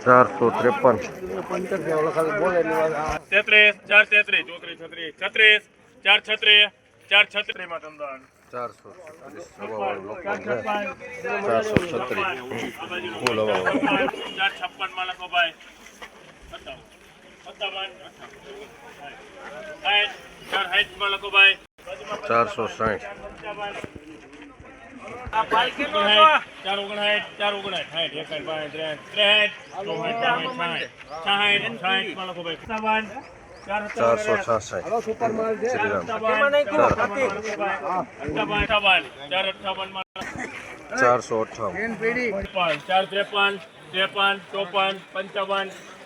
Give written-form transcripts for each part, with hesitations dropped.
453. 33 433 34 36 436 436 માં તમદાન 436 ફૂલ હવા 456 માં લખો ભાઈ 57 માં લખો ભાઈ 460.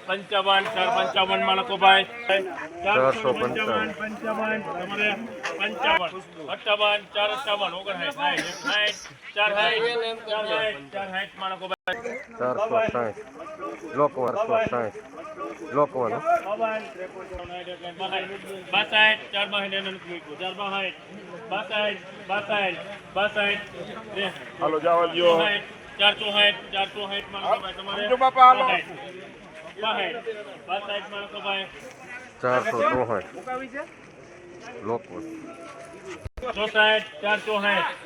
55 માં લખો ભાઈ 455 માં લખો ભાઈ 460. લોકવર 460. લોકવર 62 હાલો જાવ લ્યો 464 માં લખો ભાઈ તમારે બાપા હાલો 62 માં લખો ભાઈ 464. લોકવર 64 464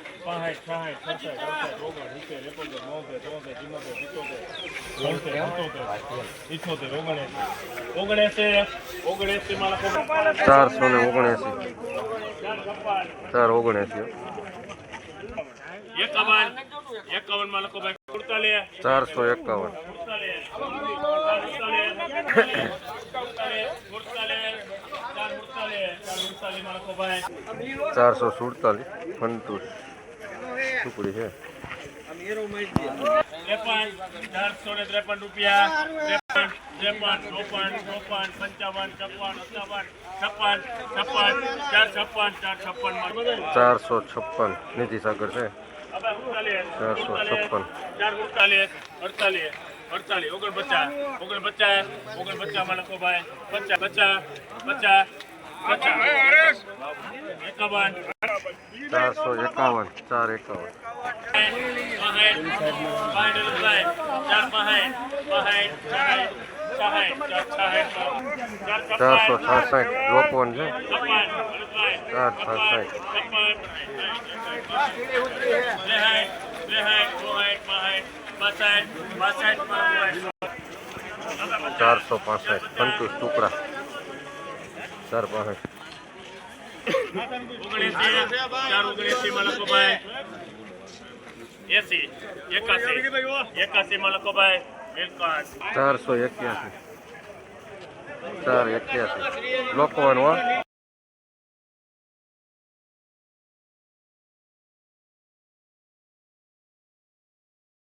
51 માં લખો ભાઈ 451. 447. ફંટુસ ટુકડી છે 453 રૂપિયા 53 456. નીતિ સાગર છે 456. 49 માં લખો ભાઈ 50 51 451. 451. 466. લોકવન છે 466. 465. ફંટુસ ટુકડા 465. 479 માં લખો ભાઈ 81 માં લખો ભાઈ 481. 481. લોકવન હો